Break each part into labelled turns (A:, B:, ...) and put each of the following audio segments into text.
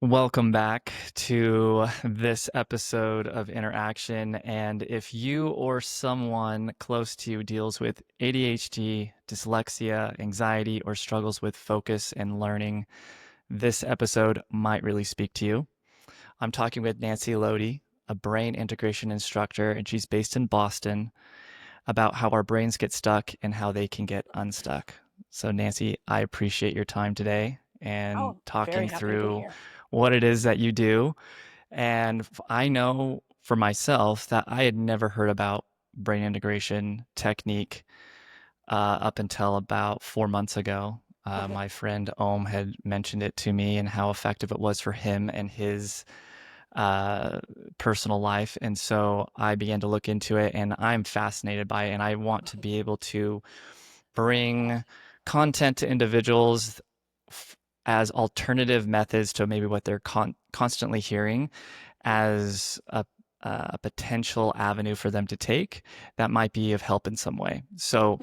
A: Welcome back to this episode of Interaction. And if you or someone close to you deals with ADHD, dyslexia, anxiety, or struggles with focus and learning, this episode might really speak to you. I'm talking with Nancy Loedy, a brain integration instructor, and she's based in Boston, about how our brains get stuck and how they can get unstuck. So, Nancy, I appreciate your time today and
B: Oh, very
A: talking
B: happy to be
A: through
B: here.
A: what it is that you do. And I know for myself that I had never heard about brain integration technique up until about 4 months ago. My friend Ohm had mentioned it to me and how effective it was for him and his uh, personal life. And so I began to look into it and I'm fascinated by it. And I want to be able to bring content to individuals as alternative methods to maybe what they're constantly hearing as a potential avenue for them to take that might be of help in some way. So,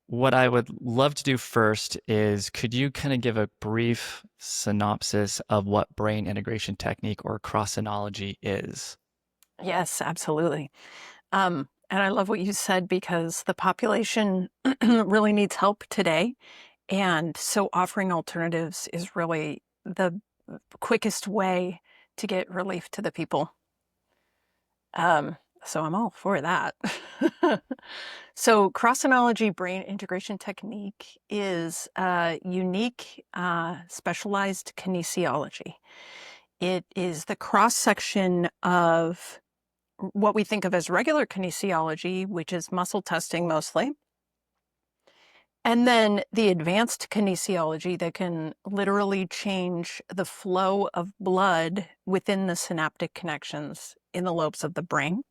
A: what I would love to do first is could you kind of give a brief synopsis of what brain integration technique or crossinology is?
B: Yes, absolutely. And I love what you said because the population really needs help today. And so offering alternatives is really the quickest way to get relief to the people. So I'm all for that. So Crossinology brain integration technique is a unique, specialized kinesiology. It is the cross section of what we think of as regular kinesiology, which is muscle testing mostly, and then the advanced kinesiology that can literally change the flow of blood within the synaptic connections in the lobes of the brain,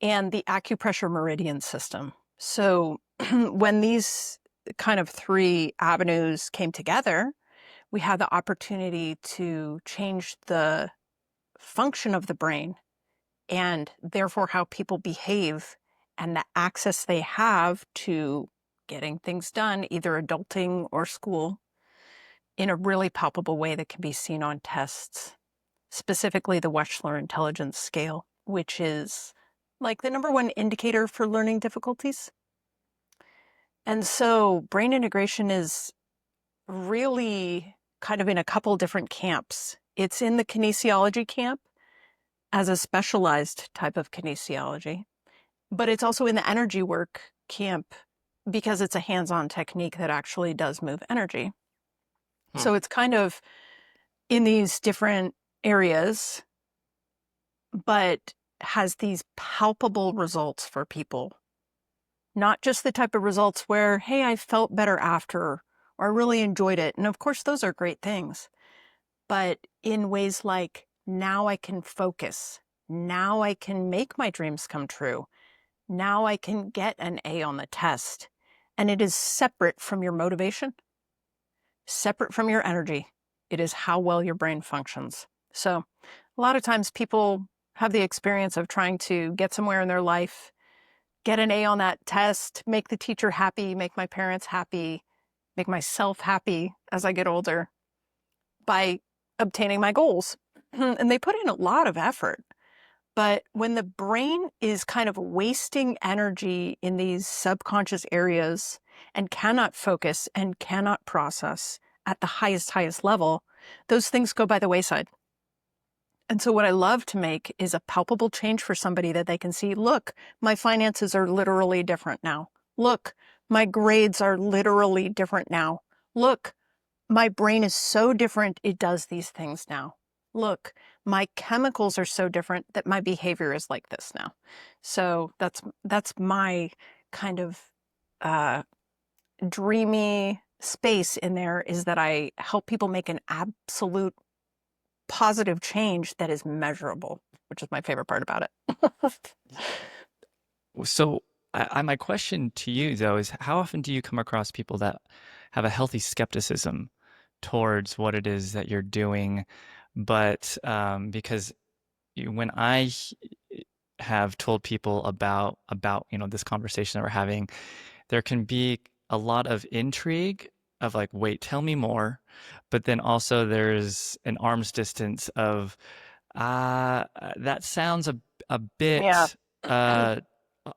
B: and the acupressure meridian system. So when these kind of three avenues came together, we had the opportunity to change the function of the brain and therefore how people behave and the access they have to getting things done, either adulting or school, in a really palpable way that can be seen on tests, specifically the Wechsler Intelligence Scale, which is like the number one indicator for learning difficulties. And so brain integration is really kind of in a couple different camps. It's in the kinesiology camp as a specialized type of kinesiology. But it's also in the energy work camp because it's a hands-on technique that actually does move energy.
A: Hmm.
B: So it's kind of in these different areas, but has these palpable results for people. Not just the type of results where, hey, I felt better after, or I really enjoyed it. And of course, those are great things. But in ways like, now I can focus. Now I can make my dreams come true. Now I can get an A on the test. And it is separate from your motivation, separate from your energy. It is how well your brain functions. So a lot of times people have the experience of trying to get somewhere in their life, get an A on that test, make the teacher happy, make my parents happy, make myself happy as I get older by obtaining my goals. And they put in a lot of effort. But when the brain is kind of wasting energy in these subconscious areas and cannot focus and cannot process at the highest level, those things go by the wayside. And so what I love to make is a palpable change for somebody that they can see, look, my finances are literally different now. Look, my grades are literally different now. Look, my brain is so different, it does these things now. Look, my chemicals are so different that my behavior is like this now. So that's my kind of uh, dreamy space in there, is that I help people make an absolute positive change that is measurable, which is my favorite part about it.
A: So, my question to you though is how often do you come across people that have a healthy skepticism towards what it is that you're doing? But because when have told people about this conversation that we're having, there can be a lot of intrigue of like, wait, tell me more. But then also there's an arm's distance of, that sounds a
B: Yeah.
A: bit uh, uh,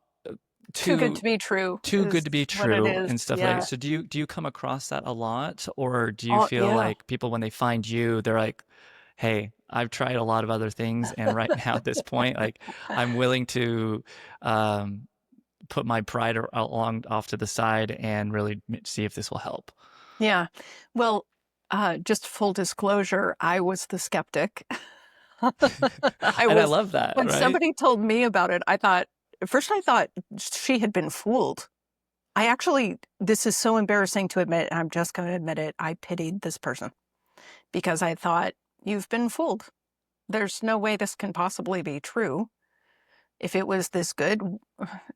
B: Too good
A: too
B: to be true
A: too good
B: is
A: to be
B: what it
A: true
B: is.
A: and stuff like that.
B: Yeah.
A: So do you come across that a lot, or do you
B: Oh,
A: feel
B: yeah.
A: like people when they find you, they're like, "Hey, I've tried a lot of other things, and right now at this point, like I'm willing to um, put my pride along off to the side and really see if this will help."
B: Yeah. Well, just full disclosure, I was the skeptic. I
A: And I
B: was,
A: love that,
B: when
A: right?
B: somebody told me about it, I thought, at first I thought she had been fooled. I actually, this is so embarrassing to admit, I'm just going to admit it. I pitied this person because I thought, you've been fooled. There's no way this can possibly be true. If it was this good,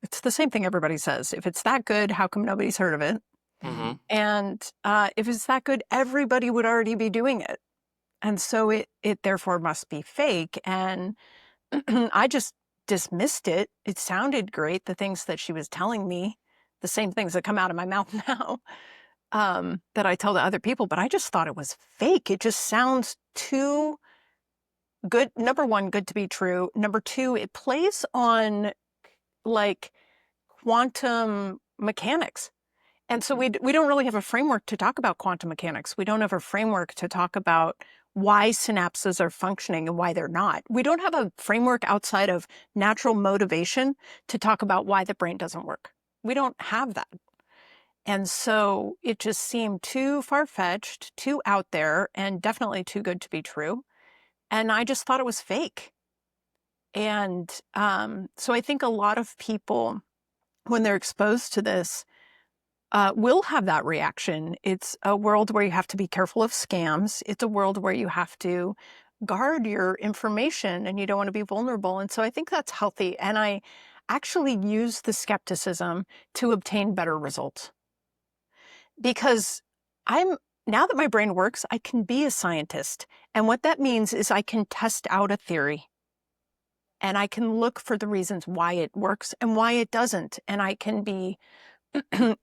B: it's the same thing everybody says. If it's that good, how come nobody's heard of it?
A: Hmm.
B: And if it's that good, everybody would already be doing it. And so it therefore must be fake. And I just dismissed it. It sounded great, the things that she was telling me, the same things that come out of my mouth now, that I tell to other people, but I just thought it was fake. It just sounds too good. Number one, good to be true. Number two, it plays on like quantum mechanics. And so we don't really have a framework to talk about quantum mechanics. We don't have a framework to talk about why synapses are functioning and why they're not. We don't have a framework outside of natural motivation to talk about why the brain doesn't work. We don't have that. And so it just seemed too far-fetched, too out there, and definitely too good to be true. And I just thought it was fake. And so I think a lot of people, when they're exposed to this, will have that reaction. It's a world where you have to be careful of scams. It's a world where you have to guard your information and you don't want to be vulnerable. And so I think that's healthy. And I actually use the skepticism to obtain better results because I'm now that my brain works, I can be a scientist. And what that means is I can test out a theory and I can look for the reasons why it works and why it doesn't. And I can be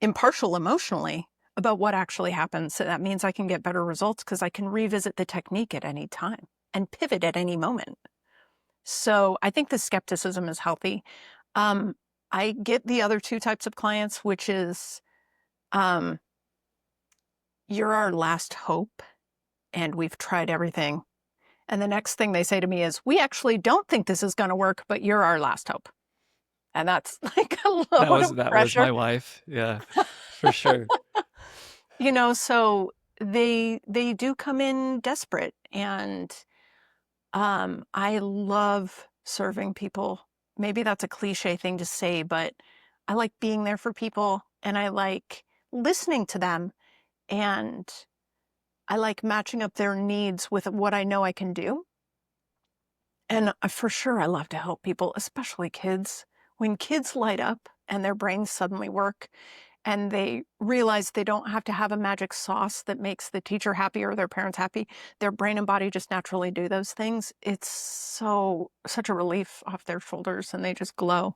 B: impartial emotionally about what actually happens. So that means I can get better results because I can revisit the technique at any time and pivot at any moment. So I think the skepticism is healthy. Um, I get the other two types of clients, which is um, you're our last hope and we've tried everything. And the next thing they say to me is, we actually don't think this is going to work, but you're our last hope. And that's like a
A: That
B: load
A: was
B: of
A: that was
B: pressure.
A: my wife. Yeah, for sure.
B: So they do come in desperate, and I love serving people. Maybe that's a cliche thing to say, but I like being there for people and I like listening to them and I like matching up their needs with what I know I can do. And for sure, I love to help people, especially kids. When kids light up and their brains suddenly work, and they realize they don't have to have a magic sauce that makes the teacher happy or their parents happy. Their brain and body just naturally do those things. It's such a relief off their shoulders and they just glow.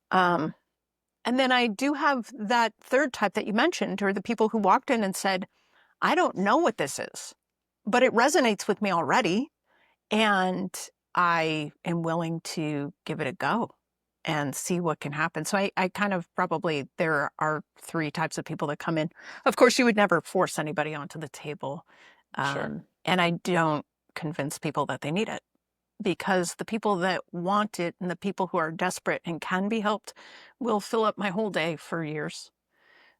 B: Um, and then I do have that third type that you mentioned, or the people who walked in and said, I don't know what this is, but it resonates with me already. And I am willing to give it a go and see what can happen. So I kind of probably, there are three types of people that come in. Of course, you would never force anybody onto the table.
A: Sure.
B: And I don't convince people that they need it because the people that want it and the people who are desperate and can be helped will fill up my whole day for years.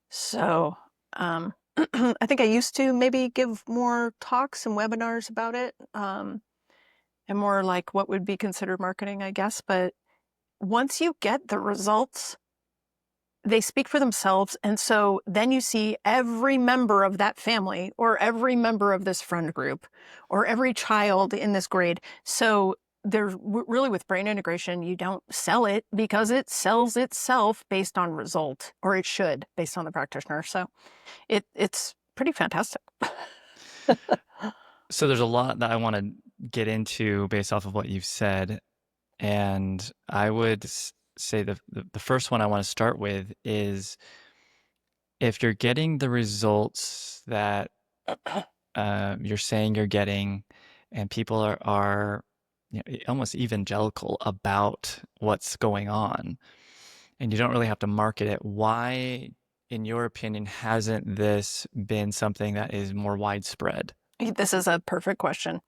B: So I think I used to maybe give more talks and webinars about it. And more like what would be considered marketing, I guess. But once you get the results, they speak for themselves. And so then you see every member of that family or every member of this friend group or every child in this grade. So there's really with brain integration, you don't sell it because it sells itself based on result, or it should based on the practitioner. So it's pretty fantastic.
A: So there's a lot that I want to get into based off of what you've said, and I would say the first one I want to start with is if you're getting the results that you're saying you're getting, and people are almost evangelical about what's going on, and you don't really have to market it, why, in your opinion, hasn't this been something that is more widespread?
B: This is a perfect question.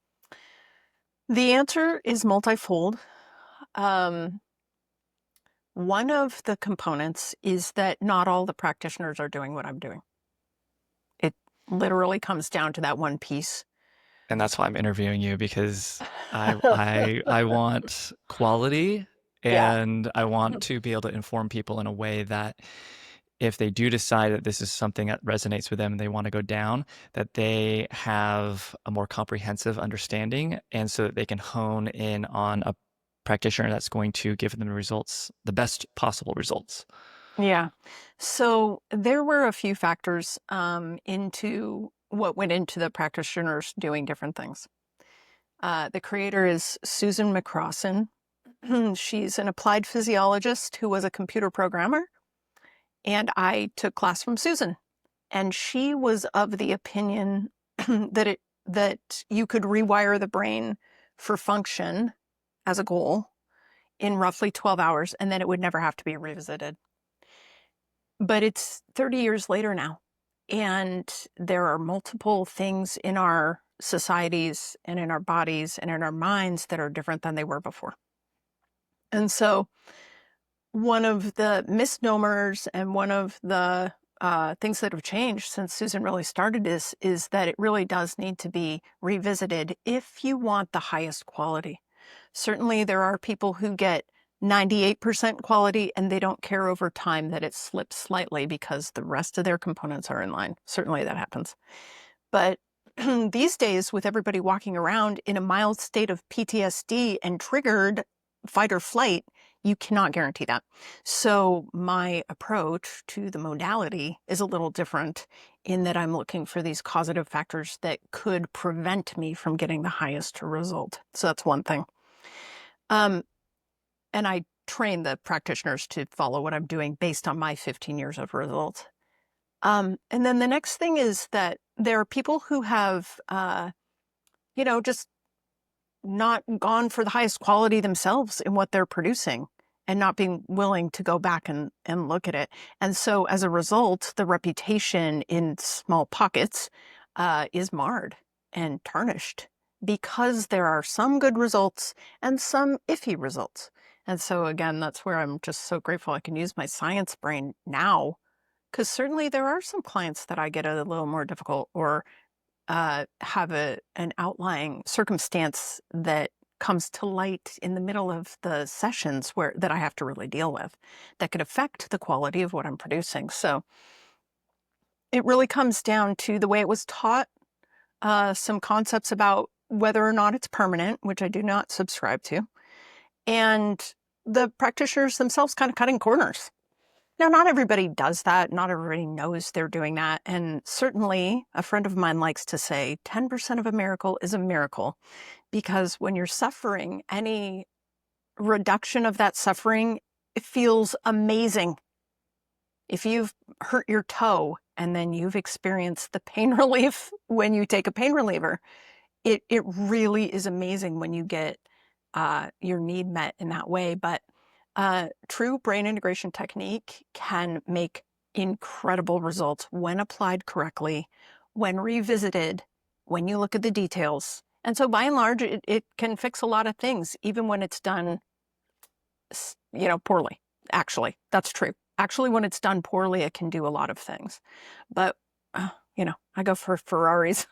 B: The answer is multifold. Um, one of the components is that not all the practitioners are doing what I'm doing. It literally comes down to that one piece.
A: And that's why I'm interviewing you, because I want quality,
B: Yeah.
A: and I want to be able to inform people in a way that if they do decide that this is something that resonates with them and they want to go down, that they have a more comprehensive understanding, and so that they can hone in on a practitioner that's going to give them the results, the best possible results.
B: Yeah. So there were a few factors into what went into the practitioners doing different things. The creator is Susan McCrossin. She's an applied physiologist who was a computer programmer, and I took class from Susan. And she was of the opinion that you could rewire the brain for function as a goal in roughly 12 hours, and then it would never have to be revisited. But it's 30 years later now, and there are multiple things in our societies and in our bodies and in our minds that are different than they were before. And so one of the misnomers and one of the things that have changed since Susan really started this is that it really does need to be revisited if you want the highest quality. Certainly, there are people who get 98% quality and they don't care over time that it slips slightly because the rest of their components are in line. Certainly, that happens. But these days, with everybody walking around in a mild state of PTSD and triggered fight or flight, you cannot guarantee that. So my approach to the modality is a little different in that I'm looking for these causative factors that could prevent me from getting the highest result. So that's one thing. And I train the practitioners to follow what I'm doing based on my 15 years of results. And then the next thing is that there are people who have, just not gone for the highest quality themselves in what they're producing and not being willing to go back and look at it. And so as a result, the reputation in small pockets is marred and tarnished because there are some good results and some iffy results. And so again, that's where I'm just so grateful I can use my science brain now, because certainly there are some clients that I get a little more difficult or have an outlying circumstance that comes to light in the middle of the sessions that I have to really deal with that could affect the quality of what I'm producing. So it really comes down to the way it was taught, some concepts about whether or not it's permanent, which I do not subscribe to, and the practitioners themselves kind of cutting corners. Now, not everybody does that. Not everybody knows they're doing that. And certainly, a friend of mine likes to say 10% of a miracle is a miracle, because when you're suffering, any reduction of that suffering, it feels amazing. If you've hurt your toe and then you've experienced the pain relief when you take a pain reliever, it really is amazing when you get your need met in that way. But true brain integration technique can make incredible results when applied correctly, when revisited, when you look at the details. And so by and large, it can fix a lot of things, even when it's done, poorly. Actually, that's true. Actually, when it's done poorly, it can do a lot of things. But, I go for Ferraris.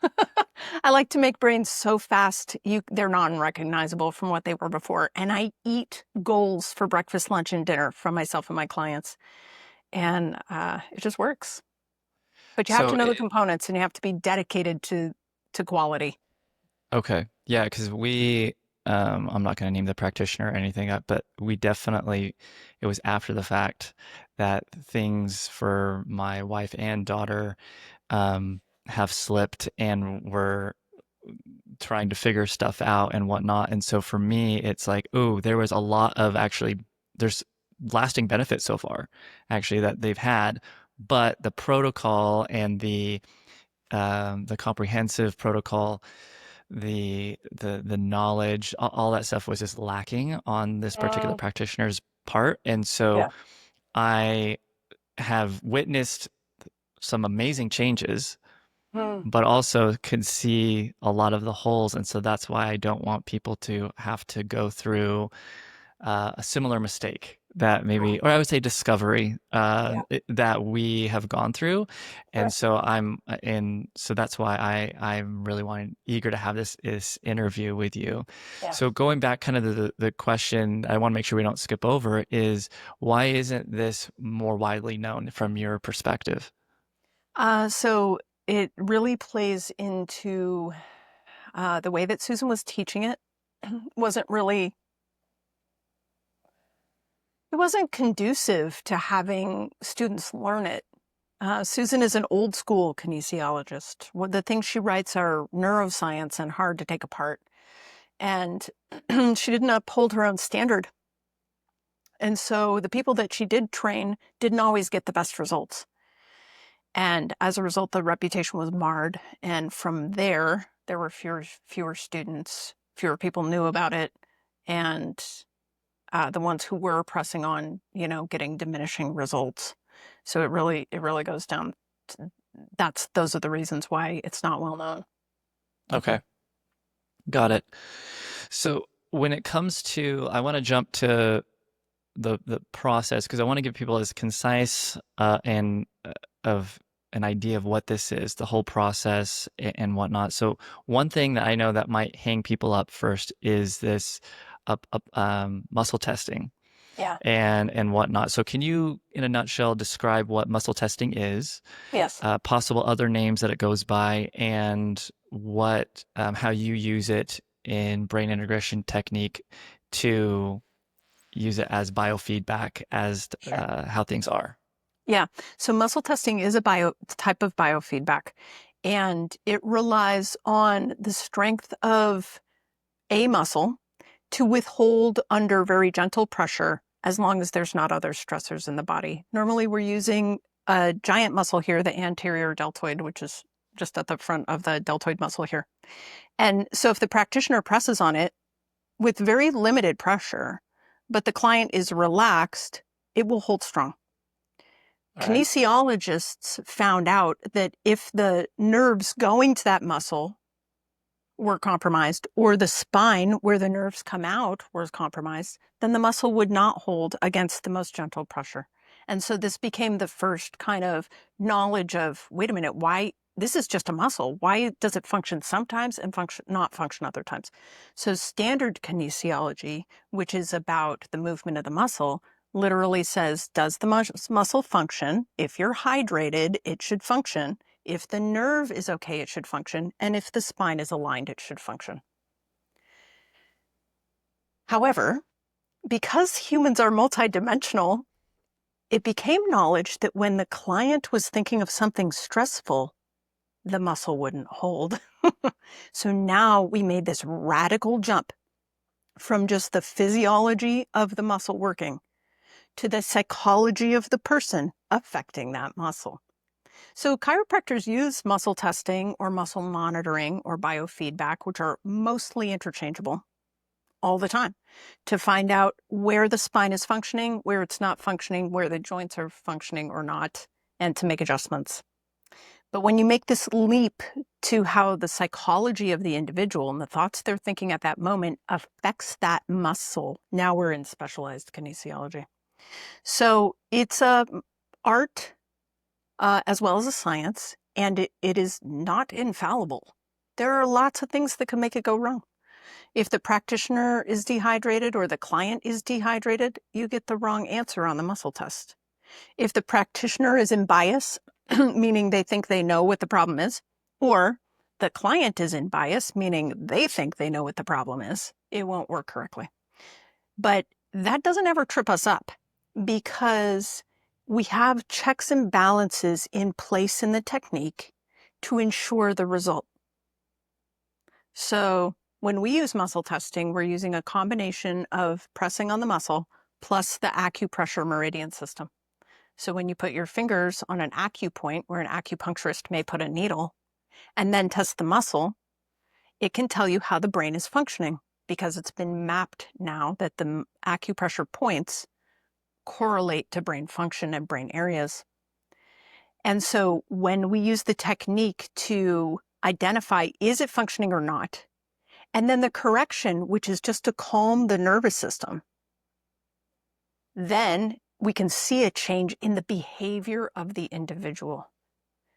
B: I like to make brains so fast, they're non-recognizable from what they were before. And I eat goals for breakfast, lunch, and dinner from myself and my clients. And it just works. But you have to
A: So,
B: know the components and you have to be dedicated to quality.
A: okay, yeah, because I'm not going to name the practitioner or anything, but we definitely, it was after the fact that things for my wife and daughter have slipped, and we're trying to figure stuff out and whatnot. And so for me, it's like, oh, there was a lot of there's lasting benefits so far, actually, that they've had. but the protocol and the comprehensive protocol, the knowledge, all that stuff was just lacking on this particular
B: Mm,
A: practitioner's part. And so
B: yeah.
A: I have witnessed some amazing changes,
B: Mm,
A: but also could see a lot of the holes. And so that's why I don't want people to have to go through a similar mistake that maybe, or I would say discovery
B: yeah.
A: that we have gone through. And
B: Right.
A: so so that's why I'm really eager to have this interview with you.
B: Yeah.
A: So going back kind of to the question I want to make sure we don't skip over is, why isn't this more widely known from your perspective?
B: So it really plays into the way that Susan was teaching it wasn't really, it wasn't conducive to having students learn it. Susan is an old school kinesiologist. The things she writes are neuroscience and hard to take apart. And she didn't uphold her own standard. And so the people that she did train didn't always get the best results. And as a result, the reputation was marred. And from there, there were fewer students, fewer people knew about it. And the ones who were pressing on, getting diminishing results. So it really goes down to, those are the reasons why it's not well known.
A: Okay, got it. So when it comes to, I want to jump to the process because I want to give people as concise and of an idea of what this is, the whole process and whatnot. So one thing that I know that might hang people up first is this muscle testing
B: Yeah.
A: and whatnot. So can you, in a nutshell, describe what muscle testing is,
B: Yes.
A: possible other names that it goes by, and what how you use it in brain integration technique to use it as biofeedback as
B: Sure.
A: how things are.
B: Yeah. So muscle testing is a type of biofeedback, and it relies on the strength of a muscle to withhold under very gentle pressure as long as there's not other stressors in the body. Normally, we're using a giant muscle here, the anterior deltoid, which is just at the front of the deltoid muscle here. And so if the practitioner presses on it with very limited pressure, but the client is relaxed, it will hold strong.
A: All right.
B: Kinesiologists found out that if the nerves going to that muscle were compromised, or the spine where the nerves come out was compromised, then the muscle would not hold against the most gentle pressure. And so this became the first kind of knowledge of, wait a minute, why this is just a muscle? Why does it function sometimes and not function other times? So standard kinesiology, which is about the movement of the muscle, literally says, does the muscle function? If you're hydrated, it should function. If the nerve is okay, it should function. And if the spine is aligned, it should function. However, because humans are multidimensional, it became knowledge that when the client was thinking of something stressful, the muscle wouldn't hold. So now we made this radical jump from just the physiology of the muscle working to the psychology of the person affecting that muscle. So chiropractors use muscle testing or muscle monitoring or biofeedback, which are mostly interchangeable, all the time to find out where the spine is functioning, where it's not functioning, where the joints are functioning or not, and to make adjustments. But when you make this leap to how the psychology of the individual and the thoughts they're thinking at that moment affects that muscle, now we're in specialized kinesiology. So it's a art as well as a science, and it is not infallible. There are lots of things that can make it go wrong. If the practitioner is dehydrated or the client is dehydrated, you get the wrong answer on the muscle test. If the practitioner is in bias, meaning they think they know what the problem is, or the client is in bias, meaning they think they know what the problem is, it won't work correctly. But that doesn't ever trip us up because we have checks and balances in place in the technique to ensure the result. So when we use muscle testing, we're using a combination of pressing on the muscle plus the acupressure meridian system. So when you put your fingers on an acupoint where an acupuncturist may put a needle and then test the muscle, it can tell you how the brain is functioning because it's been mapped now that the acupressure points correlate to brain function and brain areas. And so when we use the technique to identify, is it functioning or not? And then the correction, which is just to calm the nervous system, then we can see a change in the behavior of the individual.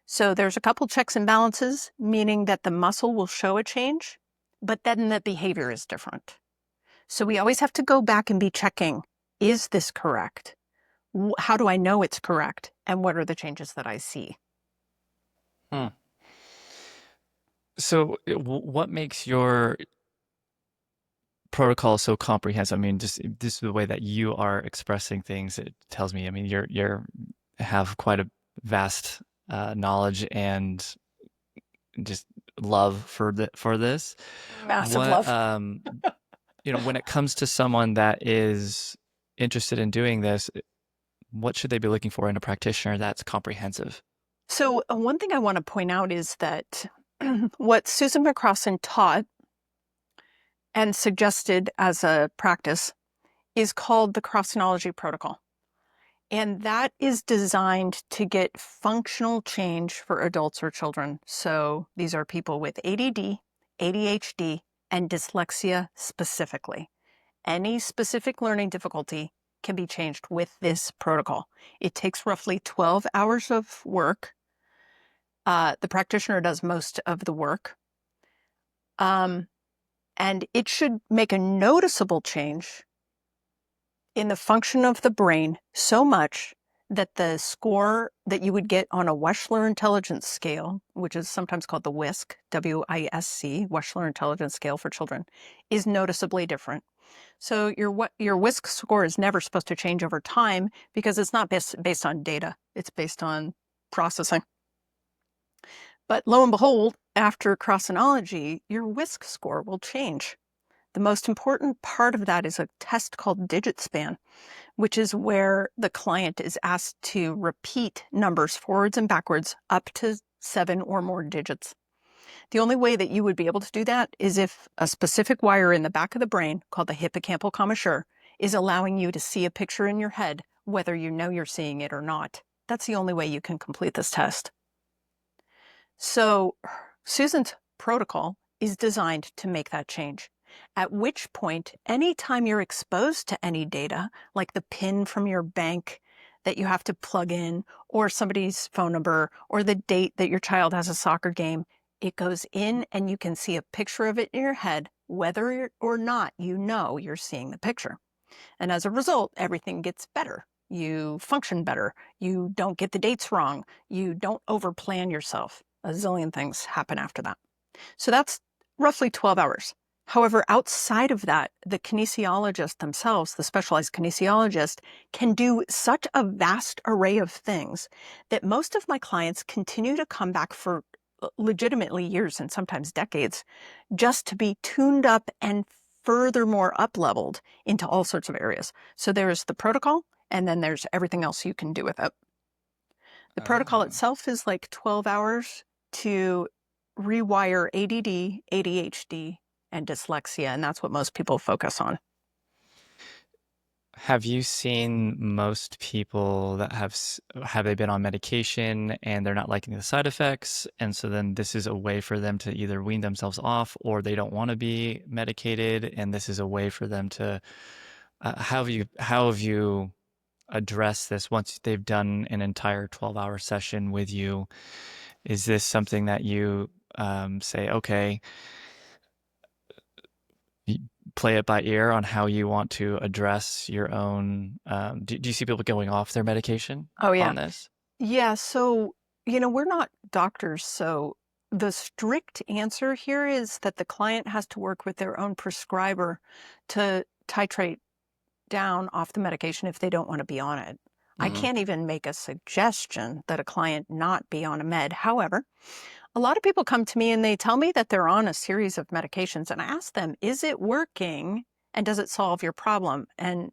B: So there's a couple checks and balances, meaning that the muscle will show a change, but then the behavior is different. So we always have to go back and be checking, is this correct? How do I know it's correct? And what are the changes that I see?
A: Hmm. So, what makes your protocol so comprehensive? I mean, just the way that you are expressing things, it tells me. I mean, you're have quite a vast knowledge and just love for this.
B: Massive
A: What
B: love.
A: when it comes to someone that is interested in doing this, what should they be looking for in a practitioner that's comprehensive?
B: So one thing I want to point out is that what Susan McCrossan taught and suggested as a practice is called the Crossinology protocol. And that is designed to get functional change for adults or children. So these are people with ADD, ADHD, and dyslexia specifically. Any specific learning difficulty can be changed with this protocol. It takes roughly 12 hours of work. The practitioner does most of the work. And it should make a noticeable change in the function of the brain so much that the score that you would get on a Wechsler Intelligence Scale, which is sometimes called the WISC, W-I-S-C, Wechsler Intelligence Scale for Children, is noticeably different. So your WISC score is never supposed to change over time because it's not based on data. It's based on processing. But lo and behold, after Crossinology, your WISC score will change. The most important part of that is a test called digit span, which is where the client is asked to repeat numbers forwards and backwards up to 7 or more digits. The only way that you would be able to do that is if a specific wire in the back of the brain, called the hippocampal commissure, is allowing you to see a picture in your head, whether you know you're seeing it or not. That's the only way you can complete this test. So Susan's protocol is designed to make that change. At which point, anytime you're exposed to any data, like the PIN from your bank that you have to plug in, or somebody's phone number, or the date that your child has a soccer game, it goes in and you can see a picture of it in your head, whether or not you know you're seeing the picture. And as a result, everything gets better. You function better. You don't get the dates wrong. You don't overplan yourself. A zillion things happen after that. So that's roughly 12 hours. However, outside of that, the kinesiologist themselves, the specialized kinesiologist, can do such a vast array of things that most of my clients continue to come back for legitimately years and sometimes decades just to be tuned up and furthermore up-leveled into all sorts of areas. So there's the protocol, and then there's everything else you can do with it. The protocol
A: Oh.
B: itself is like 12 hours to rewire ADD, ADHD, and dyslexia, and that's what most people focus on.
A: Have you seen most people that have they been on medication and they're not liking the side effects, and so then this is a way for them to either wean themselves off or they don't want to be medicated, and this is a way for them to how have you addressed this once they've done an entire 12-hour session with you? Is this something that you say, okay, play it by ear on how you want to address your own do you see people going off their medication
B: Oh, yeah.
A: on this?
B: Yeah, so, we're not doctors, so the strict answer here is that the client has to work with their own prescriber to titrate down off the medication if they don't want to be on it. I
A: Hmm.
B: can't even make a suggestion that a client not be on a med. However, a lot of people come to me and they tell me that they're on a series of medications, and I ask them, is it working and does it solve your problem? And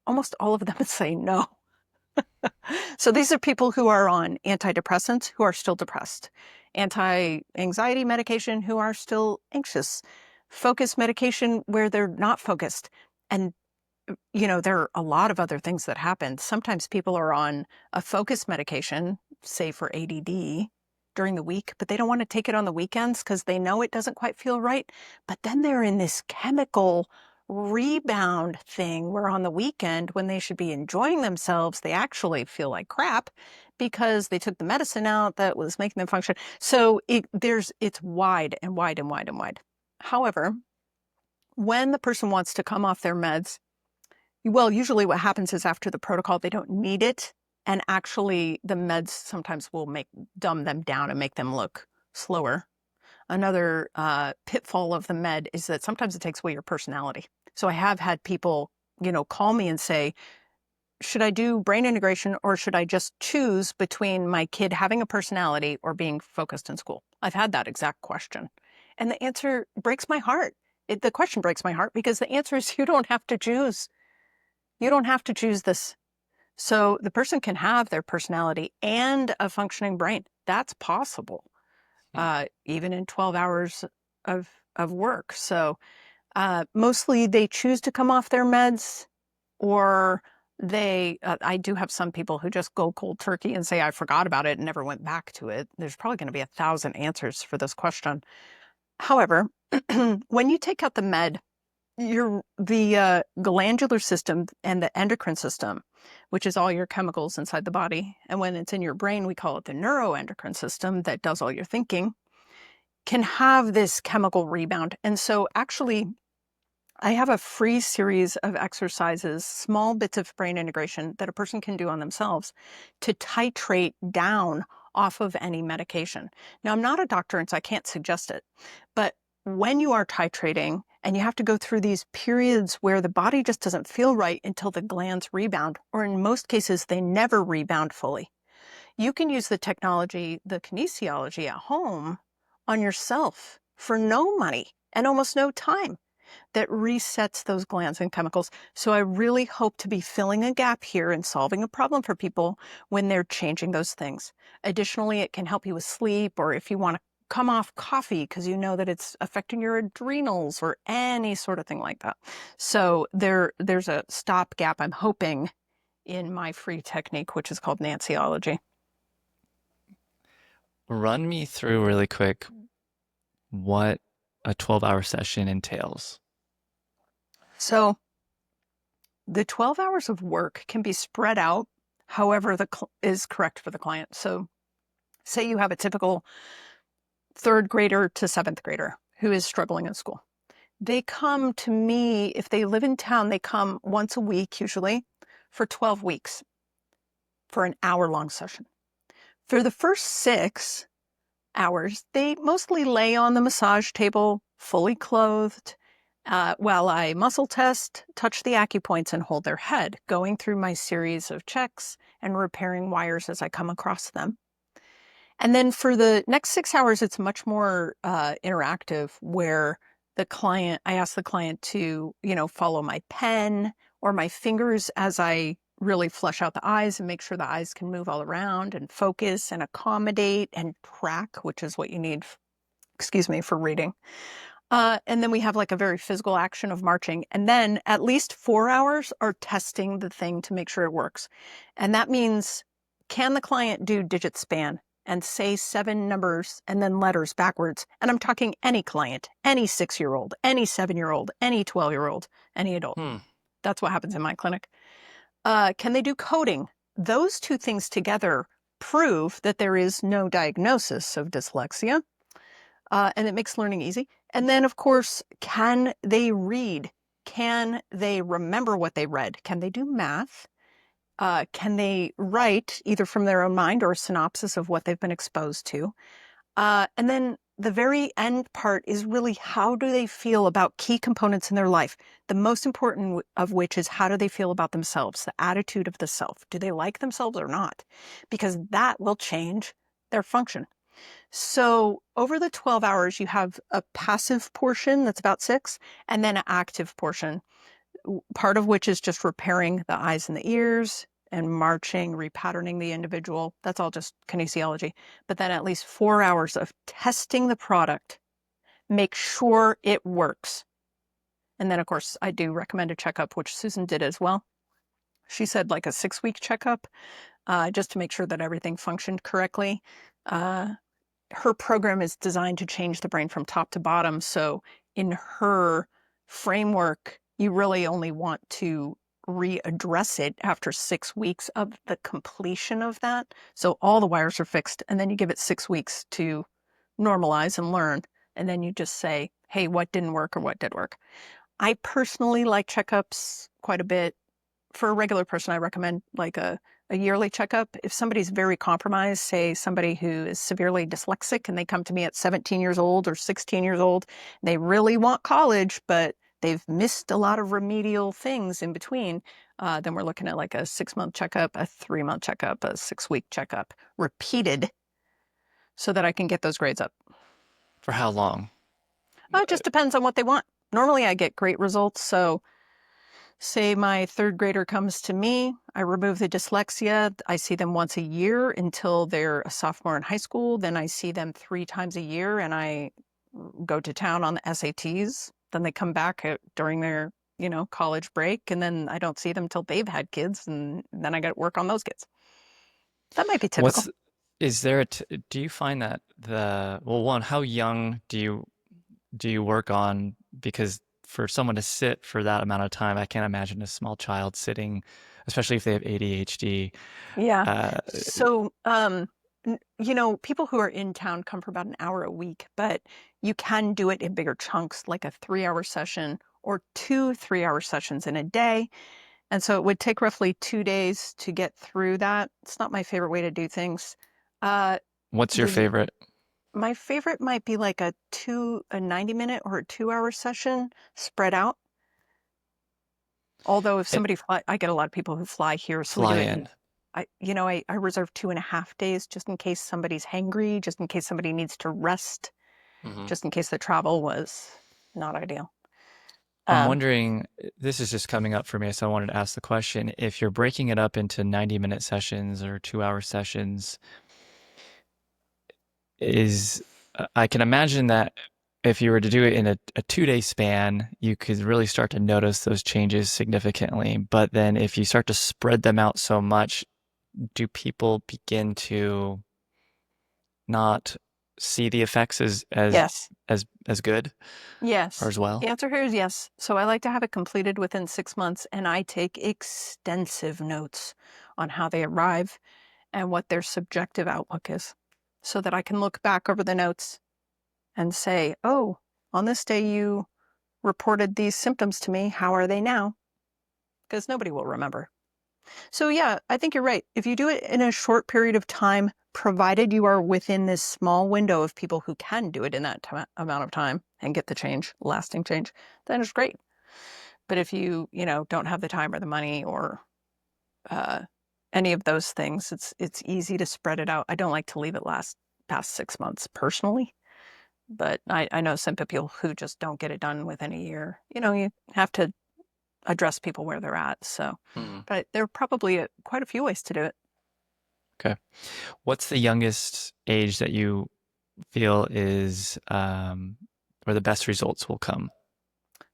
B: almost all of them say no. So these are people who are on antidepressants who are still depressed, anti-anxiety medication who are still anxious, focus medication where they're not focused. And, there are a lot of other things that happen. Sometimes people are on a focus medication, say for ADD, during the week, but they don't want to take it on the weekends because they know it doesn't quite feel right. But then they're in this chemical rebound thing where on the weekend, when they should be enjoying themselves, they actually feel like crap because they took the medicine out that was making them function. So it's wide and wide and wide and wide. However, when the person wants to come off their meds, well, usually what happens is after the protocol, they don't need it. And actually, the meds sometimes will dumb them down and make them look slower. Another pitfall of the med is that sometimes it takes away your personality. So I have had people, call me and say, should I do brain integration or should I just choose between my kid having a personality or being focused in school? I've had that exact question. And the answer breaks my heart. The question breaks my heart because the answer is you don't have to choose. You don't have to choose this. So the person can have their personality and a functioning brain. That's possible, even in 12 hours of work. So mostly they choose to come off their meds, or I do have some people who just go cold turkey and say, I forgot about it and never went back to it. There's probably going to be 1,000 answers for this question. However, when you take out the med, the glandular system and the endocrine system, which is all your chemicals inside the body, and when it's in your brain, we call it the neuroendocrine system that does all your thinking, can have this chemical rebound. And so actually, I have a free series of exercises, small bits of brain integration that a person can do on themselves to titrate down off of any medication. Now, I'm not a doctor, and so I can't suggest it, but when you are titrating and you have to go through these periods where the body just doesn't feel right until the glands rebound, or in most cases, they never rebound fully, you can use the technology, the kinesiology at home on yourself for no money and almost no time that resets those glands and chemicals. So I really hope to be filling a gap here and solving a problem for people when they're changing those things. Additionally, it can help you with sleep, or if you want to come off coffee because you know that it's affecting your adrenals or any sort of thing like that. So there's a stopgap, I'm hoping, in my free technique, which is called Nancyology.
A: Run me through really quick what a 12-hour session entails.
B: So the 12 hours of work can be spread out however is correct for the client. So say you have a typical 3rd grader to 7th grader who is struggling in school. They come to me, if they live in town, they come once a week usually for 12 weeks for an hour-long session. For the first 6 hours, they mostly lay on the massage table, fully clothed, while I muscle test, touch the acupoints, and hold their head, going through my series of checks and repairing wires as I come across them. And then for the next 6 hours, it's much more interactive, where I ask the client to, follow my pen or my fingers as I really flesh out the eyes and make sure the eyes can move all around and focus and accommodate and track, which is what you need, for reading. And then we have like a very physical action of marching. And then at least 4 hours are testing the thing to make sure it works. And that means, can the client do digit span and say 7 numbers and then letters backwards? And I'm talking any client, any 6-year-old, any 7-year-old, any 12-year-old, any adult. That's what happens in my clinic. Can they do coding? Those 2 things together prove that there is no diagnosis of dyslexia. And it makes learning easy. And then, of course, can they read? Can they remember what they read? Can they do math? Can they write either from their own mind or a synopsis of what they've been exposed to? And then the very end part is really, how do they feel about key components in their life? The most important of which is, how do they feel about themselves? The attitude of the self. Do they like themselves or not? Because that will change their function. So over the 12 hours, you have a passive portion that's about 6, and then an active portion, part of which is just repairing the eyes and the ears, and marching, repatterning the individual. That's all just kinesiology. But then at least 4 hours of testing the product, make sure it works. And then, of course, I do recommend a checkup, which Susan did as well. She said like a 6-week checkup, just to make sure that everything functioned correctly. Her program is designed to change the brain from top to bottom. So in her framework, you really only want to readdress it after 6 weeks of the completion of that. So all the wires are fixed, and then you give it 6 weeks to normalize and learn. And then you just say, hey, what didn't work or what did work? I personally like checkups quite a bit. For a regular person, I recommend like a yearly checkup. If somebody's very compromised, say somebody who is severely dyslexic and they come to me at 17 years old or 16 years old, they really want college, but they've missed a lot of remedial things in between, then we're looking at like a 6-month checkup, a 3-month checkup, a 6-week checkup, repeated, so that I can get those grades up.
A: For how long?
B: It just depends on what they want. Normally I get great results. So say my 3rd grader comes to me, I remove the dyslexia. I see them once a year until they're a sophomore in high school. Then I see them 3 times a year, and I go to town on the SATs. Then they come back during their, college break, and then I don't see them till they've had kids, and then I got to work on those kids. That might be typical.
A: What's is there do you find that one, how young do you work on? Because for someone to sit for that amount of time, I can't imagine a small child sitting, especially if they have ADHD.
B: Yeah.
A: Uh,
B: So, people who are in town come for about an hour a week, but you can do it in bigger chunks, like a 3-hour session or 2 3-hour sessions in a day. And so it would take roughly 2 days to get through that. It's not my favorite way to do things. Uh,
A: what's your
B: the
A: favorite?
B: My favorite might be like a 90-minute or a 2-hour session spread out. Although if
A: It,
B: somebody I get a lot of people who fly here, so we do
A: fly
B: it in,
A: in.
B: I reserve 2.5 days just in case somebody's hangry, just in case somebody needs to rest,
A: Hmm.
B: just in case the travel was not ideal.
A: I'm
B: Um,
A: wondering, this is just coming up for me, so I wanted to ask the question. If you're breaking it up into 90-minute sessions or 2-hour sessions, is I can imagine that if you were to do it in a 2-day span, you could really start to notice those changes significantly. But then if you start to spread them out so much, do people begin to not see the effects
B: yes.
A: as good or
B: Yes.
A: as well?
B: The answer here is yes. So I like to have it completed within 6 months, and I take extensive notes on how they arrive and what their subjective outlook is, so that I can look back over the notes and say, oh, on this day you reported these symptoms to me. How are they now? Because nobody will remember. So yeah, I think you're right. If you do it in a short period of time, provided you are within this small window of people who can do it in that amount of time and get the change, lasting change, then it's great. But if you, don't have the time or the money or uh, any of those things, it's easy to spread it out. I don't like to leave it last past 6 months personally, but I know some people who just don't get it done within a year. You have to address people where they're at. So,
A: Mhm.
B: but there are probably quite a few ways to do it.
A: Okay. What's the youngest age that you feel is where the best results will come?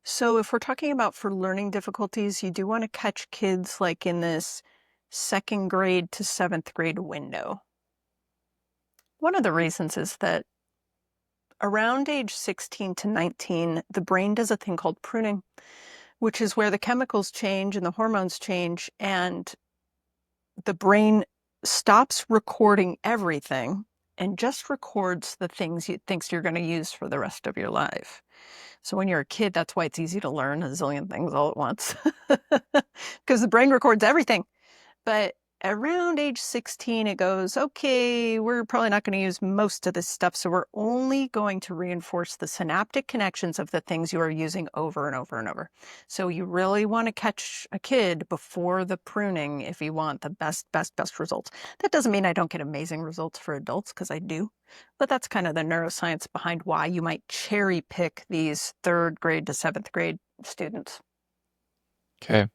B: So if we're talking about for learning difficulties, you do want to catch kids like in this 2nd grade to 7th grade window. One of the reasons is that around age 16 to 19, the brain does a thing called pruning, which is where the chemicals change and the hormones change, and the brain stops recording everything and just records the things it thinks you're going to use for the rest of your life. So when you're a kid, that's why it's easy to learn a zillion things all at once, because the brain records everything. But around age 16, it goes, okay, we're probably not going to use most of this stuff. So we're only going to reinforce the synaptic connections of the things you are using over and over and over. So you really want to catch a kid before the pruning if you want the best results. That doesn't mean I don't get amazing results for adults, because I do. But that's kind of the neuroscience behind why you might cherry pick these 3rd grade to 7th grade students.
A: Okay.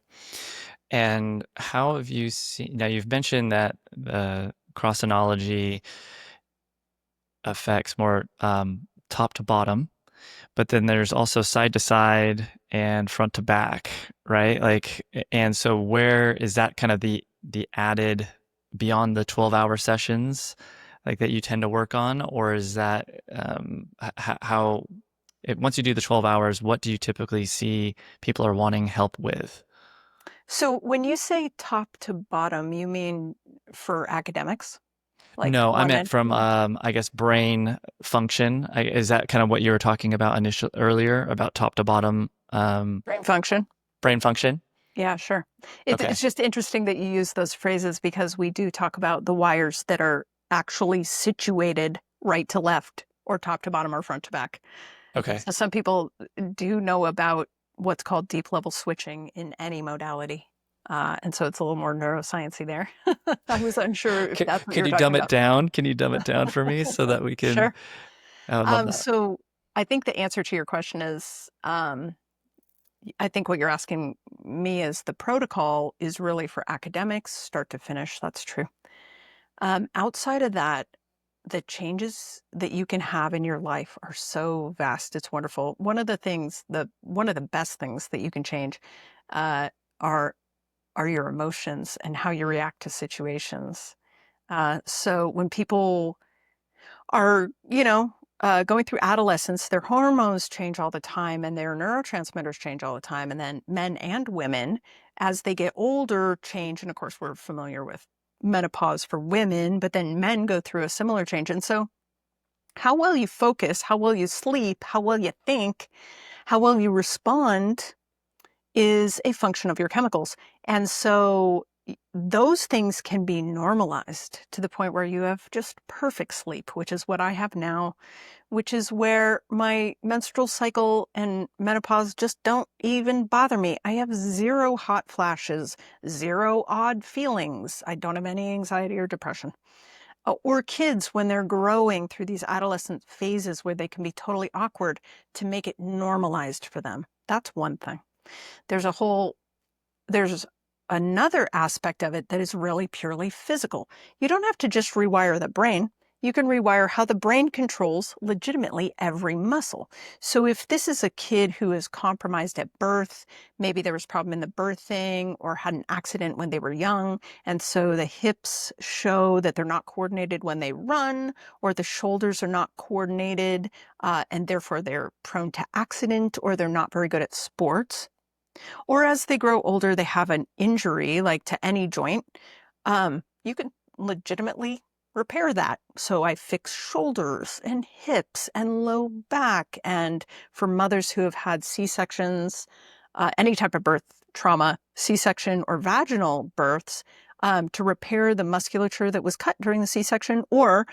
A: And how have you seen, now you've mentioned that the Crossinology affects more top to bottom, but then there's also side to side and front to back, right? Like, and so where is that kind of the added beyond the 12-hour sessions like that you tend to work on, or is that how once you do the 12 hours, what do you typically see people are wanting help with?
B: So when you say top to bottom, you mean for academics, like
A: No, I
B: on
A: meant from
B: anything?
A: I guess brain function. Is that kind of what you were talking about initial earlier about top to bottom
B: Brain function.
A: brain function?
B: Yeah, sure.
A: Okay.
B: It's just interesting that you use those phrases because we do talk about the wires that are actually situated right to left or top to bottom or front to back.
A: Okay.
B: So some people do know about what's called deep level switching in any modality. And so it's a little more neuroscience-y there. I was unsure if that's what you
A: Can
B: were
A: you
B: talking
A: dumb it
B: about.
A: down? Can you dumb it down for me so that we can
B: Sure.
A: I would love that.
B: So I think the answer to your question is I think what you're asking me is the protocol is really for academics, start to finish. That's true. Outside of that, the changes that you can have in your life are so vast. It's wonderful. One of the best things that you can change uh, are are your emotions and how you react to situations. So when people are, going through adolescence, their hormones change all the time and their neurotransmitters change all the time. And then men and women, as they get older, change. And of course, we're familiar with menopause for women, but then men go through a similar change. And so, how well you focus, how well you sleep, how well you think, how well you respond is a function of your chemicals. And so, those things can be normalized to the point where you have just perfect sleep, which is what I have now, which is where my menstrual cycle and menopause just don't even bother me. I have zero hot flashes, zero odd feelings. I don't have any anxiety or depression. Or kids when they're growing through these adolescent phases where they can be totally awkward to make it normalized for them. That's one thing. There's a whole there's another aspect of it that is really purely physical. You don't have to just rewire the brain. You can rewire how the brain controls legitimately every muscle. So if this is a kid who is compromised at birth, maybe there was a problem in the birthing or had an accident when they were young, and so the hips show that they're not coordinated when they run, or the shoulders are not coordinated, and therefore they're prone to accident, or they're not very good at sports, or as they grow older, they have an injury like to any joint, you can legitimately repair that. So I fix shoulders and hips and low back. And for mothers who have had C-sections, any type of birth trauma, C-section or vaginal births, to repair the musculature that was cut during the C-section or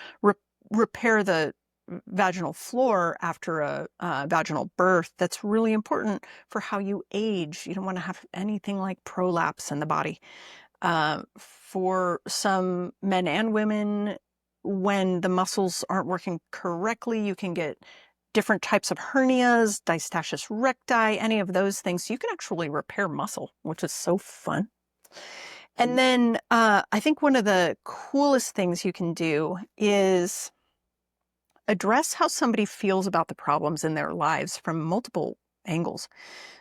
B: repair the vaginal floor after a vaginal birth. That's really important for how you age. You don't want to have anything like prolapse in the body. For some men and women, when the muscles aren't working correctly, you can get different types of hernias, diastasis recti, any of those things. You can actually repair muscle, which is so fun. And then I think one of the coolest things you can do is address how somebody feels about the problems in their lives from multiple angles.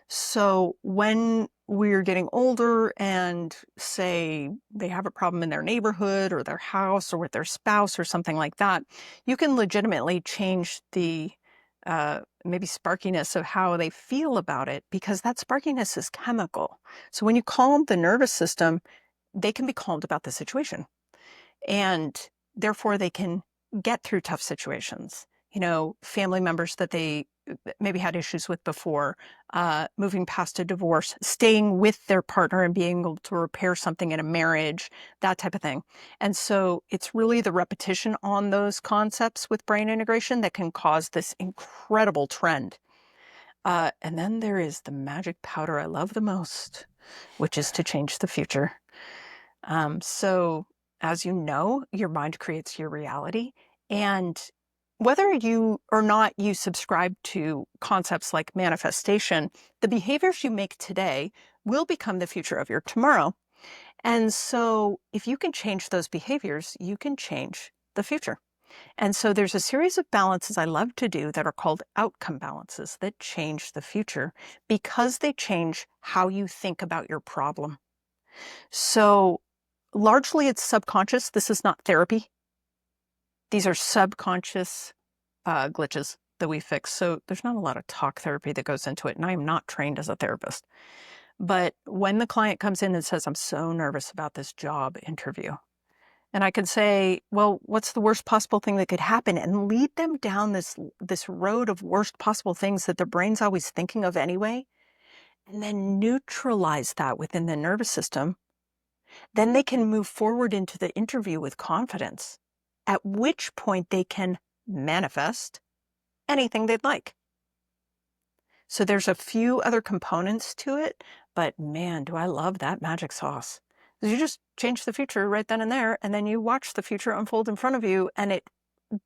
B: So when we're getting older and say they have a problem in their neighborhood or their house or with their spouse or something like that, you can legitimately change the maybe sparkiness of how they feel about it, because that sparkiness is chemical. So when you calm the nervous system, they can be calmed about the situation, and therefore they can get through tough situations. Family members that they maybe had issues with before, moving past a divorce, staying with their partner and being able to repair something in a marriage, that type of thing. And so it's really the repetition on those concepts with brain integration that can cause this incredible trend. And then there is the magic powder I love the most, which is to change the future. So as you know, your mind creates your reality. And whether you or not you subscribe to concepts like manifestation, the behaviors you make today will become the future of your tomorrow. And so if you can change those behaviors, you can change the future. And so there's a series of balances I love to do that are called outcome balances that change the future because they change how you think about your problem. So largely it's subconscious. This is not therapy. These are subconscious glitches that we fix. So there's not a lot of talk therapy that goes into it. And I am not trained as a therapist. But when the client comes in and says, I'm so nervous about this job interview, and I can say, well, what's the worst possible thing that could happen? And lead them down this road of worst possible things that their brain's always thinking of anyway, and then neutralize that within the nervous system. Then they can move forward into the interview with confidence, at which point they can manifest anything they'd like. So there's a few other components to it, but man, do I love that magic sauce. You just change the future right then and there, and then you watch the future unfold in front of you, and it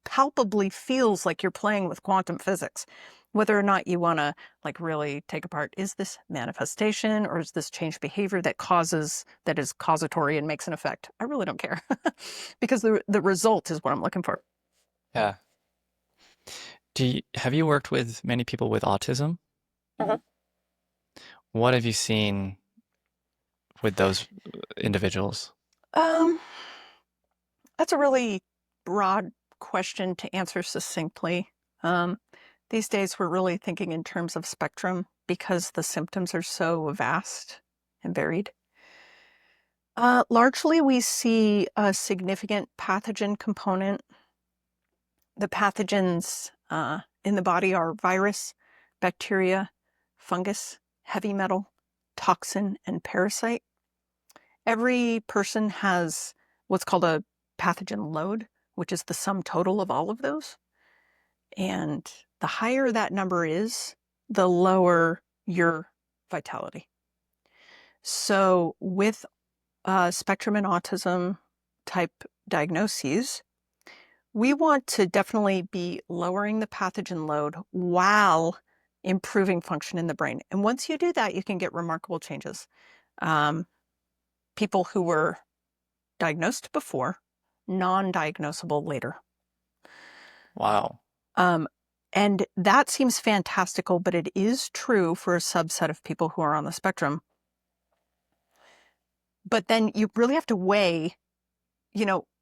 B: palpably feels like you're playing with quantum physics. Whether or not you want to like really take apart, is this manifestation or is this change behavior that is causatory and makes an effect? I really don't care because the result is what I'm looking for.
A: Yeah. Have you worked with many people with autism?
B: Mhm.
A: What have you seen with those individuals?
B: Um, that's a really broad question to answer succinctly. Um, these days, we're really thinking in terms of spectrum because the symptoms are so vast and varied. Largely, we see a significant pathogen component. The pathogens in the body are virus, bacteria, fungus, heavy metal, toxin, and parasite. Every person has what's called a pathogen load, which is the sum total of all of those. And the higher that number is, the lower your vitality. So with spectrum and autism type diagnoses, we want to definitely be lowering the pathogen load while improving function in the brain. And once you do that, you can get remarkable changes. People who were diagnosed before, non-diagnosable later.
A: Wow.
B: And that seems fantastical, but it is true for a subset of people who are on the spectrum. But then you really have to weigh,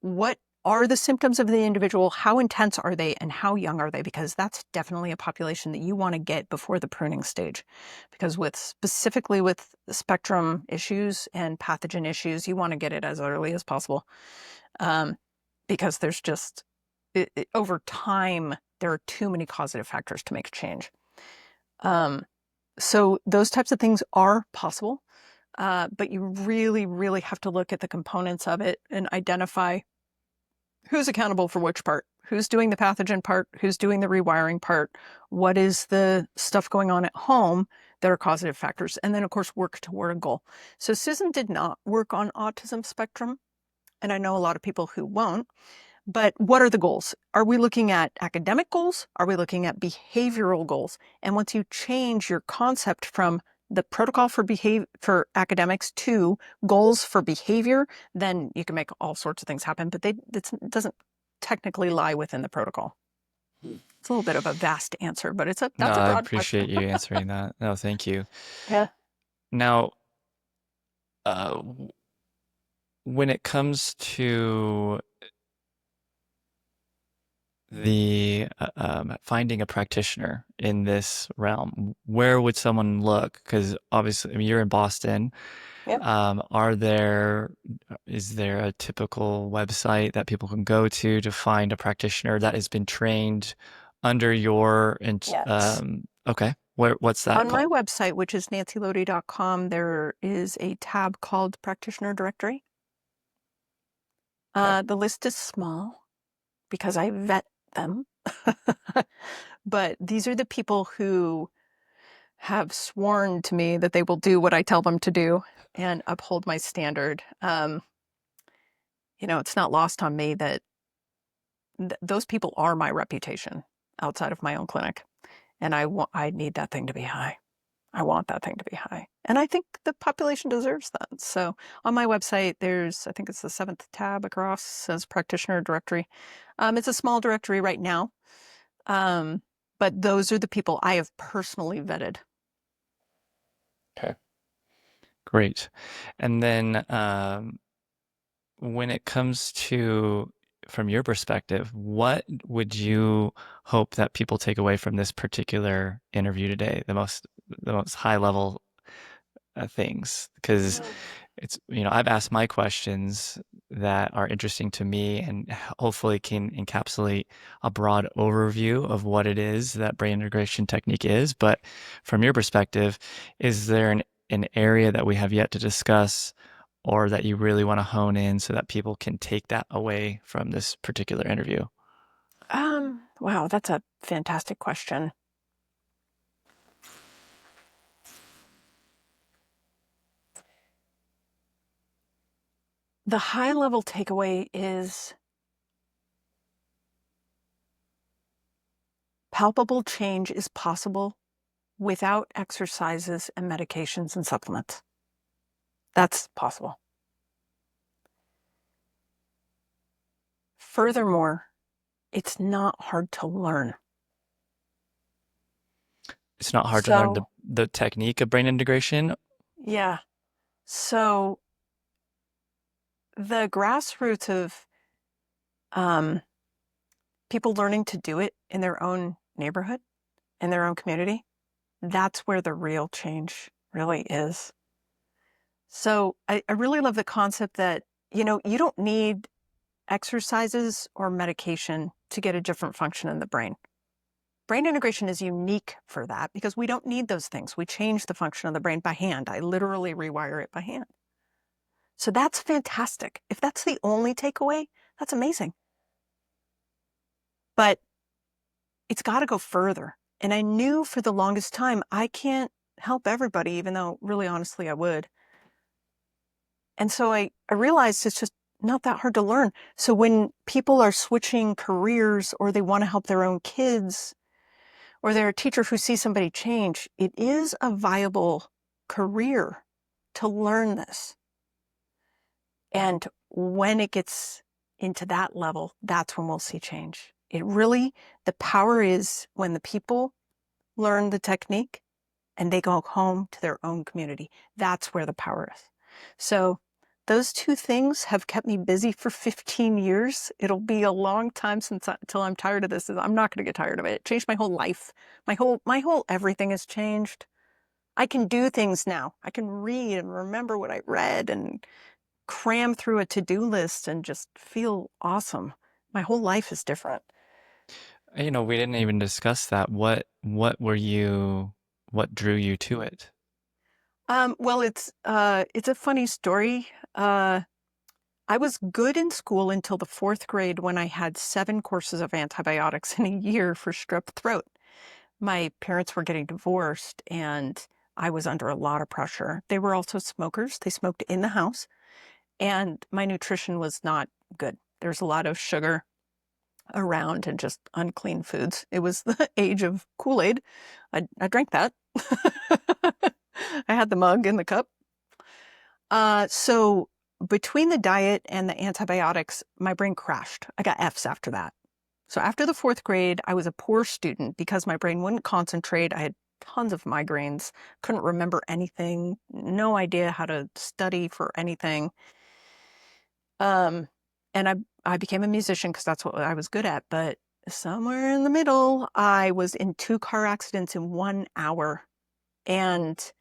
B: what are the symptoms of the individual? How intense are they and how young are they? Because that's definitely a population that you want to get before the pruning stage. Because specifically with spectrum issues and pathogen issues, you want to get it as early as possible. Because there's just, over time, there are too many causative factors to make a change. So those types of things are possible, but you really, really have to look at the components of it and identify who's accountable for which part, who's doing the pathogen part, who's doing the rewiring part, what is the stuff going on at home that are causative factors, and then, of course, work toward a goal. So Susan did not work on autism spectrum, and I know a lot of people who won't. But what are the goals? Are we looking at academic goals? Are we looking at behavioral goals? And once you change your concept from the protocol for academics to goals for behavior, then you can make all sorts of things happen. But it doesn't technically lie within the protocol. It's a little bit of a vast answer, but
A: No,
B: that's a
A: I
B: broad question.
A: appreciate you answering that. No, thank you.
B: Yeah.
A: Now, when it comes to the finding a practitioner in this realm, where would someone look? Because obviously, I mean, you're in Boston.
B: Yeah.
A: Is there a typical website that people can go to find a practitioner that has been trained under your
B: Yes.
A: okay. What's that
B: On my
A: called?
B: website, which is nancyloedy.com, there is a tab called Practitioner Directory.
A: Okay.
B: The list is small because I vet them. But these are the people who have sworn to me that they will do what I tell them to do and uphold my standard. It's not lost on me that those people are my reputation outside of my own clinic. And I need that thing to be high. I want that thing to be high. And I think the population deserves that. So on my website, I think it's the 7th tab across, says practitioner directory. It's a small directory right now. But those are the people I have personally vetted.
A: Okay. Great. And then when it comes to, from your perspective, what would you hope that people take away from this particular interview today? The most high level things, because it's, I've asked my questions that are interesting to me and hopefully can encapsulate a broad overview of what it is that brain integration technique is. But from your perspective, is there an area that we have yet to discuss or that you really want to hone in so that people can take that away from this particular interview?
B: Wow, that's a fantastic question. The high level takeaway is palpable change is possible without exercises and medications and supplements. That's possible. Furthermore, it's not hard to learn.
A: It's not hard to learn
B: So,
A: the technique of brain integration.
B: yeah. So the grassroots of people learning to do it in their own neighborhood, in their own community, that's where the real change really is. So I really love the concept that, you don't need exercises or medication to get a different function in the brain. Brain integration is unique for that because we don't need those things. We change the function of the brain by hand. I literally rewire it by hand. So that's fantastic. If that's the only takeaway, that's amazing. But it's got to go further. And I knew for the longest time, I can't help everybody, even though really honestly I would. And so I realized it's just not that hard to learn. So when people are switching careers or they want to help their own kids, or they're a teacher who sees somebody change, it is a viable career to learn this. And when it gets into that level, that's when we'll see change. The power is when the people learn the technique and they go home to their own community. That's where the power is. So those two things have kept me busy for 15 years. It'll be a long time until I'm tired of this. I'm not going to get tired of it. It changed my whole life. My whole everything has changed. I can do things now. I can read and remember what I read and cram through a to-do list and just feel awesome. My whole life is different.
A: We didn't even discuss that. What drew you to it?
B: Well, it's a funny story. I was good in school until the 4th grade when I had 7 courses of antibiotics in a year for strep throat. My parents were getting divorced and I was under a lot of pressure. They were also smokers. They smoked in the house and my nutrition was not good. There's a lot of sugar around and just unclean foods. It was the age of Kool-Aid. I drank that. I had the mug and the cup. So between the diet and the antibiotics, my brain crashed. I got Fs after that. So after the 4th grade, I was a poor student because my brain wouldn't concentrate. I had tons of migraines, couldn't remember anything, no idea how to study for anything. And I became a musician because that's what I was good at. But somewhere in the middle, I was in 2 car accidents in 1 hour. And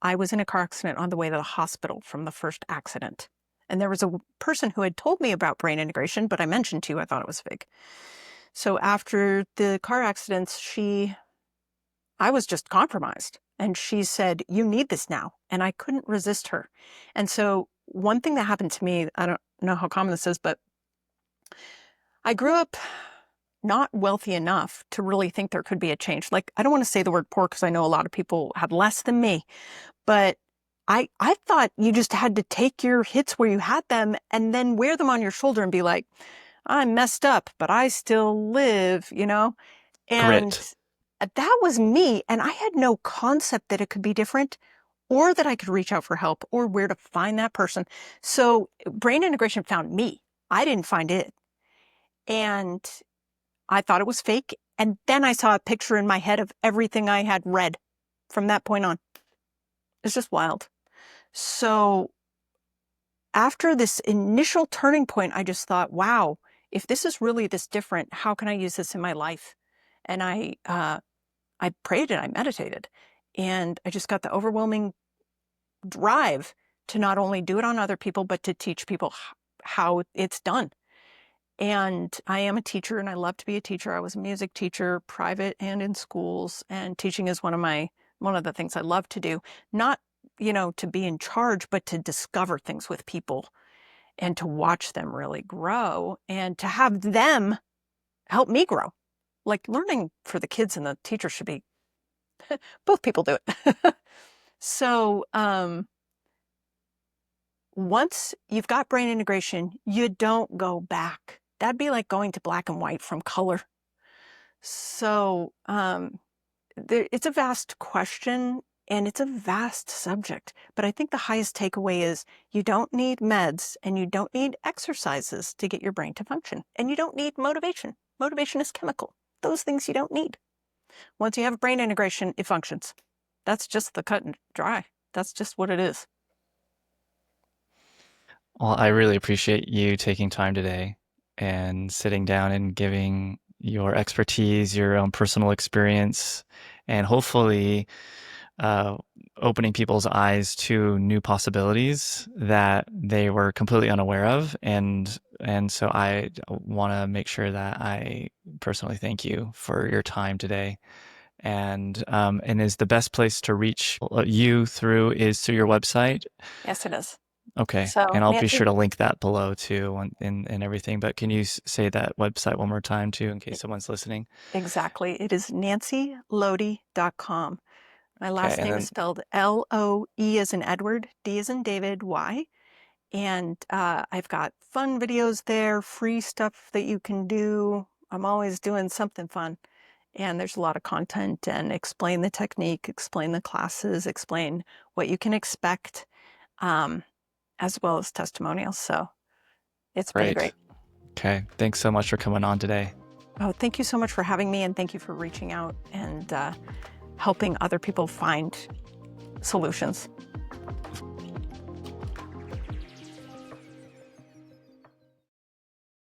B: I was in a car accident on the way to the hospital from the first accident. And there was a person who had told me about brain integration, but I mentioned to you, I thought it was fake. So after the car accidents, I was just compromised. And she said, you need this now. And I couldn't resist her. And so one thing that happened to me, I don't know how common this is, but I grew up not wealthy enough to really think there could be a change. Like, I don't want to say the word poor because I know a lot of people had less than me, but I thought you just had to take your hits where you had them and then wear them on your shoulder and be like, I'm messed up, but I still live, And
A: Grit.
B: that was me. And I had no concept that it could be different or that I could reach out for help or where to find that person. So brain integration found me. I didn't find it. And I thought it was fake. And then I saw a picture in my head of everything I had read from that point on. It's just wild. So after this initial turning point, I just thought, wow, if this is really this different, how can I use this in my life? And I prayed and I meditated, and I just got the overwhelming drive to not only do it on other people, but to teach people how it's done. And I am a teacher and I love to be a teacher. I was a music teacher, private and in schools, and teaching is one of the things I love to do. Not, to be in charge, but to discover things with people and to watch them really grow and to have them help me grow. Like learning for the kids and the teacher should be both people do it. So once you've got brain integration, you don't go back. That'd be like going to black and white from color. So it's a vast question and it's a vast subject. But I think the highest takeaway is you don't need meds and you don't need exercises to get your brain to function. And you don't need motivation. Motivation is chemical. Those things you don't need. Once you have brain integration, it functions. That's just the cut and dry. That's just what it is.
A: Well, I really appreciate you taking time today and sitting down and giving your expertise, your own personal experience, and hopefully uh, opening people's eyes to new possibilities that they were completely unaware of. And so I want to make sure that I personally thank you for your time today. And is the best place to reach you through is through your website?
B: Yes, it is.
A: Okay,
B: So
A: and I'll be
B: Nancy,
A: sure to link that below too and everything. But can you say that website one more time too, in case someone's listening?
B: exactly. It is nancyloedy.com. My
A: Okay,
B: last
A: and
B: name is
A: then
B: spelled Loe as in Edward, D as in David, Y. And I've got fun videos there, free stuff that you can do. I'm always doing something fun. And there's a lot of content and explain the technique, explain the classes, explain what you can expect, as well as testimonials. So it's been
A: great.
B: great.
A: Okay, thanks so much for coming on today.
B: Oh, thank you so much for having me, and thank you for reaching out and helping other people find solutions.